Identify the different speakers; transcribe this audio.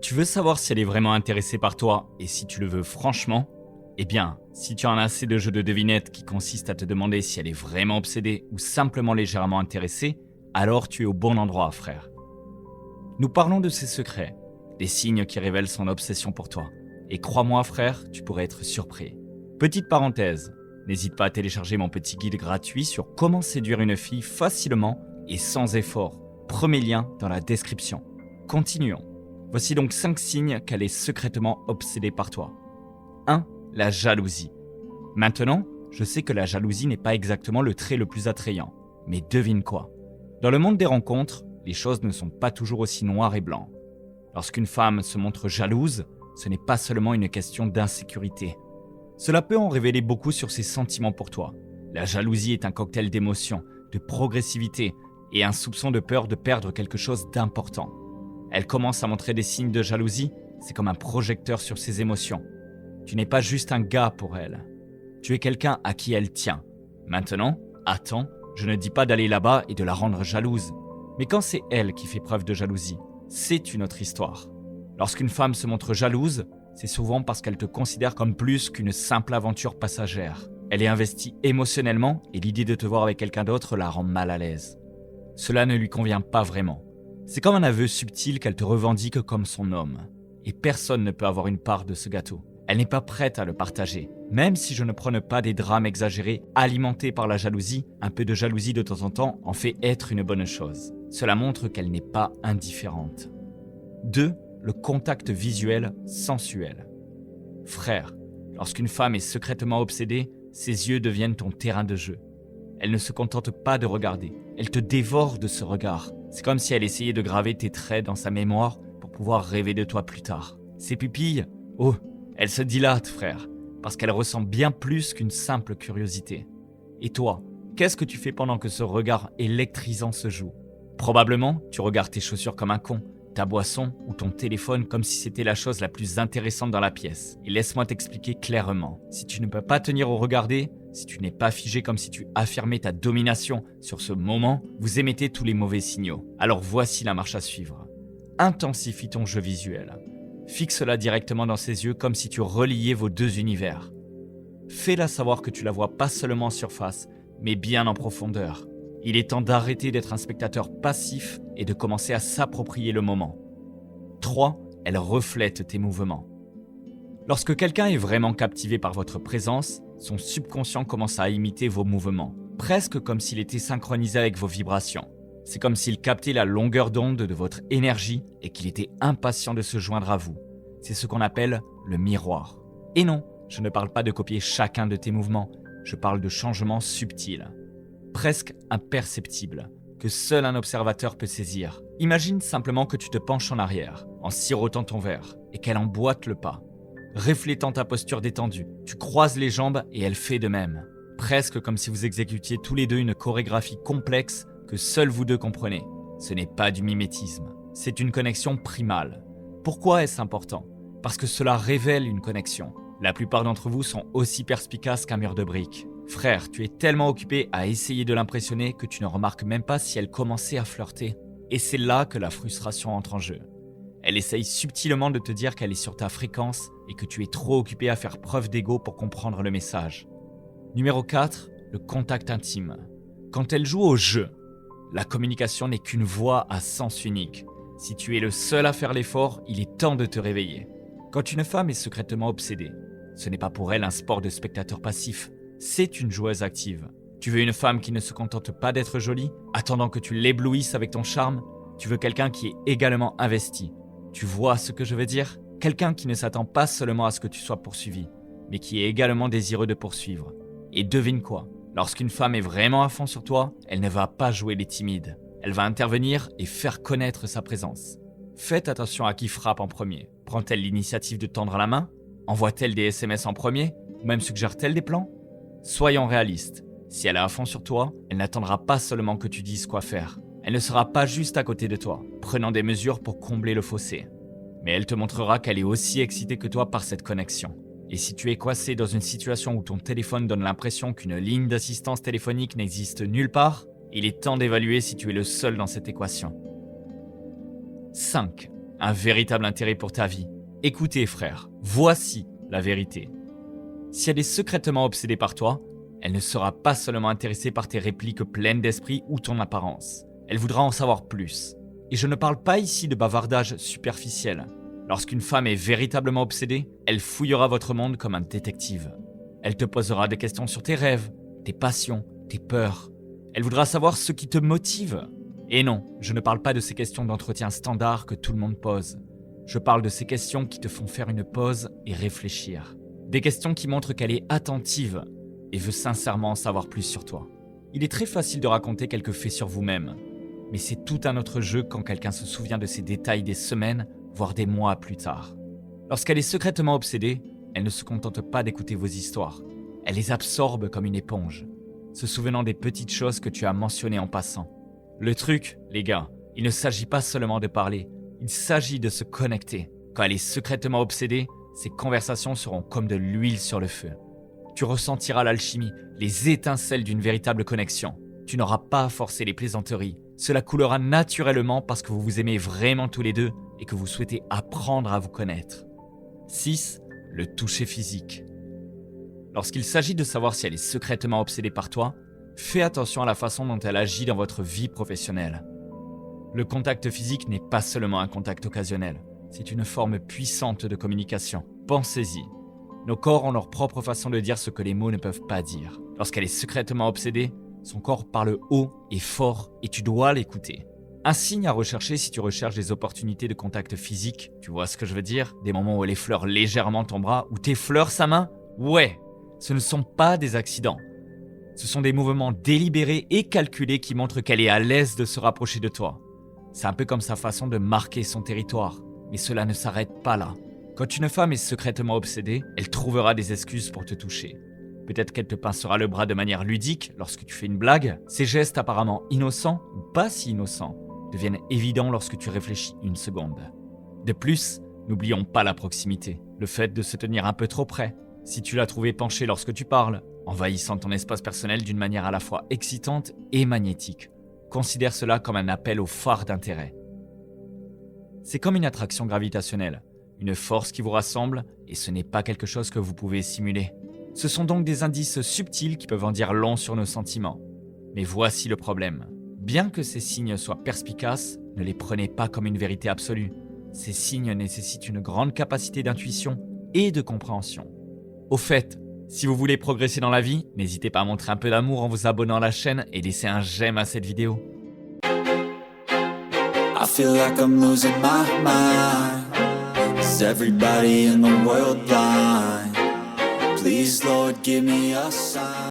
Speaker 1: Tu veux savoir si elle est vraiment intéressée par toi et si tu le veux franchement? Eh bien, si tu en as assez de jeux de devinette qui consistent à te demander si elle est vraiment obsédée ou simplement légèrement intéressée, alors tu es au bon endroit, frère. Nous parlons de ses secrets, des signes qui révèlent son obsession pour toi. Et crois-moi, frère, tu pourrais être surpris. Petite parenthèse, n'hésite pas à télécharger mon petit guide gratuit sur comment séduire une fille facilement et sans effort. Premier lien dans la description. Continuons. Voici donc 5 signes qu'elle est secrètement obsédée par toi. 1. La jalousie. Maintenant, je sais que la jalousie n'est pas exactement le trait le plus attrayant. Mais devine quoi? Dans le monde des rencontres, les choses ne sont pas toujours aussi noires et blancs. Lorsqu'une femme se montre jalouse, ce n'est pas seulement une question d'insécurité. Cela peut en révéler beaucoup sur ses sentiments pour toi. La jalousie est un cocktail d'émotions, de progressivité et un soupçon de peur de perdre quelque chose d'important. Elle commence à montrer des signes de jalousie, c'est comme un projecteur sur ses émotions. Tu n'es pas juste un gars pour elle. Tu es quelqu'un à qui elle tient. Maintenant, attends, je ne dis pas d'aller là-bas et de la rendre jalouse. Mais quand c'est elle qui fait preuve de jalousie, c'est une autre histoire. Lorsqu'une femme se montre jalouse, c'est souvent parce qu'elle te considère comme plus qu'une simple aventure passagère. Elle est investie émotionnellement et l'idée de te voir avec quelqu'un d'autre la rend mal à l'aise. Cela ne lui convient pas vraiment. C'est comme un aveu subtil qu'elle te revendique comme son homme. Et personne ne peut avoir une part de ce gâteau. Elle n'est pas prête à le partager. Même si je ne prône pas des drames exagérés alimentés par la jalousie, un peu de jalousie de temps en temps en fait être une bonne chose. Cela montre qu'elle n'est pas indifférente. 2. Le contact visuel sensuel. Frère, lorsqu'une femme est secrètement obsédée, ses yeux deviennent ton terrain de jeu. Elle ne se contente pas de regarder, elle te dévore de ce regard. C'est comme si elle essayait de graver tes traits dans sa mémoire pour pouvoir rêver de toi plus tard. Ses pupilles, oh, elles se dilatent, frère, parce qu'elles ressentent bien plus qu'une simple curiosité. Et toi, qu'est-ce que tu fais pendant que ce regard électrisant se joue? Probablement, tu regardes tes chaussures comme un con, ta boisson ou ton téléphone comme si c'était la chose la plus intéressante dans la pièce. Et laisse-moi t'expliquer clairement. Si tu ne peux pas tenir au regarder, si tu n'es pas figé comme si tu affirmais ta domination sur ce moment, vous émettez tous les mauvais signaux. Alors voici la marche à suivre. Intensifie ton jeu visuel. Fixe-la directement dans ses yeux comme si tu reliais vos deux univers. Fais-la savoir que tu la vois pas seulement en surface, mais bien en profondeur. Il est temps d'arrêter d'être un spectateur passif et de commencer à s'approprier le moment. 3. Elle reflète tes mouvements. Lorsque quelqu'un est vraiment captivé par votre présence, son subconscient commence à imiter vos mouvements, presque comme s'il était synchronisé avec vos vibrations. C'est comme s'il captait la longueur d'onde de votre énergie et qu'il était impatient de se joindre à vous. C'est ce qu'on appelle le miroir. Et non, je ne parle pas de copier chacun de tes mouvements, je parle de changements subtils, presque imperceptibles, que seul un observateur peut saisir. Imagine simplement que tu te penches en arrière, en sirotant ton verre, et qu'elle emboîte le pas. Reflétant ta posture détendue, tu croises les jambes et elle fait de même. Presque comme si vous exécutiez tous les deux une chorégraphie complexe que seuls vous deux comprenez. Ce n'est pas du mimétisme, c'est une connexion primale. Pourquoi est-ce important? Parce que cela révèle une connexion. La plupart d'entre vous sont aussi perspicaces qu'un mur de briques. Frère, tu es tellement occupé à essayer de l'impressionner que tu ne remarques même pas si elle commençait à flirter. Et c'est là que la frustration entre en jeu. Elle essaye subtilement de te dire qu'elle est sur ta fréquence et que tu es trop occupé à faire preuve d'ego pour comprendre le message. Numéro 4, le contact intime. Quand elle joue au jeu, la communication n'est qu'une voix à sens unique. Si tu es le seul à faire l'effort, il est temps de te réveiller. Quand une femme est secrètement obsédée, ce n'est pas pour elle un sport de spectateur passif, c'est une joueuse active. Tu veux une femme qui ne se contente pas d'être jolie, attendant que tu l'éblouisses avec ton charme? Tu veux quelqu'un qui est également investi. Tu vois ce que je veux dire? Quelqu'un qui ne s'attend pas seulement à ce que tu sois poursuivi, mais qui est également désireux de poursuivre. Et devine quoi? Lorsqu'une femme est vraiment à fond sur toi, elle ne va pas jouer les timides. Elle va intervenir et faire connaître sa présence. Faites attention à qui frappe en premier. Prend-elle l'initiative de tendre la main? Envoie-t-elle des SMS en premier? Ou même suggère-t-elle des plans? Soyons réalistes. Si elle est à fond sur toi, elle n'attendra pas seulement que tu dises quoi faire. Elle ne sera pas juste à côté de toi, prenant des mesures pour combler le fossé. Mais elle te montrera qu'elle est aussi excitée que toi par cette connexion. Et si tu es coincé dans une situation où ton téléphone donne l'impression qu'une ligne d'assistance téléphonique n'existe nulle part, il est temps d'évaluer si tu es le seul dans cette équation. 5. un véritable intérêt pour ta vie. Écoutez frère, voici la vérité. Si elle est secrètement obsédée par toi, elle ne sera pas seulement intéressée par tes répliques pleines d'esprit ou ton apparence. Elle voudra en savoir plus. Et je ne parle pas ici de bavardage superficiel. Lorsqu'une femme est véritablement obsédée, elle fouillera votre monde comme un détective. Elle te posera des questions sur tes rêves, tes passions, tes peurs. Elle voudra savoir ce qui te motive. Et non, je ne parle pas de ces questions d'entretien standard que tout le monde pose. Je parle de ces questions qui te font faire une pause et réfléchir. Des questions qui montrent qu'elle est attentive et veut sincèrement en savoir plus sur toi. Il est très facile de raconter quelques faits sur vous-même, mais c'est tout un autre jeu quand quelqu'un se souvient de ces détails des semaines, voire des mois plus tard. Lorsqu'elle est secrètement obsédée, elle ne se contente pas d'écouter vos histoires. Elle les absorbe comme une éponge, se souvenant des petites choses que tu as mentionnées en passant. Le truc, les gars, il ne s'agit pas seulement de parler, il s'agit de se connecter. Quand elle est secrètement obsédée, ces conversations seront comme de l'huile sur le feu. Tu ressentiras l'alchimie, les étincelles d'une véritable connexion. Tu n'auras pas à forcer les plaisanteries. Cela coulera naturellement parce que vous vous aimez vraiment tous les deux et que vous souhaitez apprendre à vous connaître. 6. Le toucher physique. Lorsqu'il s'agit de savoir si elle est secrètement obsédée par toi, fais attention à la façon dont elle agit dans votre vie professionnelle. Le contact physique n'est pas seulement un contact occasionnel, c'est une forme puissante de communication. Pensez-y. Nos corps ont leur propre façon de dire ce que les mots ne peuvent pas dire. Lorsqu'elle est secrètement obsédée, son corps parle haut et fort et tu dois l'écouter. Un signe à rechercher si tu recherches des opportunités de contact physique, tu vois ce que je veux dire? Des moments où elle effleure légèrement ton bras, ou t'effleure sa main? Ouais, ce ne sont pas des accidents. Ce sont des mouvements délibérés et calculés qui montrent qu'elle est à l'aise de se rapprocher de toi. C'est un peu comme sa façon de marquer son territoire, mais cela ne s'arrête pas là. Quand une femme est secrètement obsédée, elle trouvera des excuses pour te toucher. Peut-être qu'elle te pincera le bras de manière ludique lorsque tu fais une blague. Ces gestes apparemment innocents, ou pas si innocents, deviennent évidents lorsque tu réfléchis une seconde. De plus, n'oublions pas la proximité, le fait de se tenir un peu trop près. Si tu l'as trouvé penché lorsque tu parles, envahissant ton espace personnel d'une manière à la fois excitante et magnétique, considère cela comme un appel au phare d'intérêt. C'est comme une attraction gravitationnelle, une force qui vous rassemble et ce n'est pas quelque chose que vous pouvez simuler. Ce sont donc des indices subtils qui peuvent en dire long sur nos sentiments. Mais voici le problème. Bien que ces signes soient perspicaces, ne les prenez pas comme une vérité absolue. Ces signes nécessitent une grande capacité d'intuition et de compréhension. Au fait, si vous voulez progresser dans la vie, n'hésitez pas à montrer un peu d'amour en vous abonnant à la chaîne et laisser un j'aime à cette vidéo.
Speaker 2: I feel like I'm losing my mind. Is everybody in the world blind? Please, Lord, give me a sign.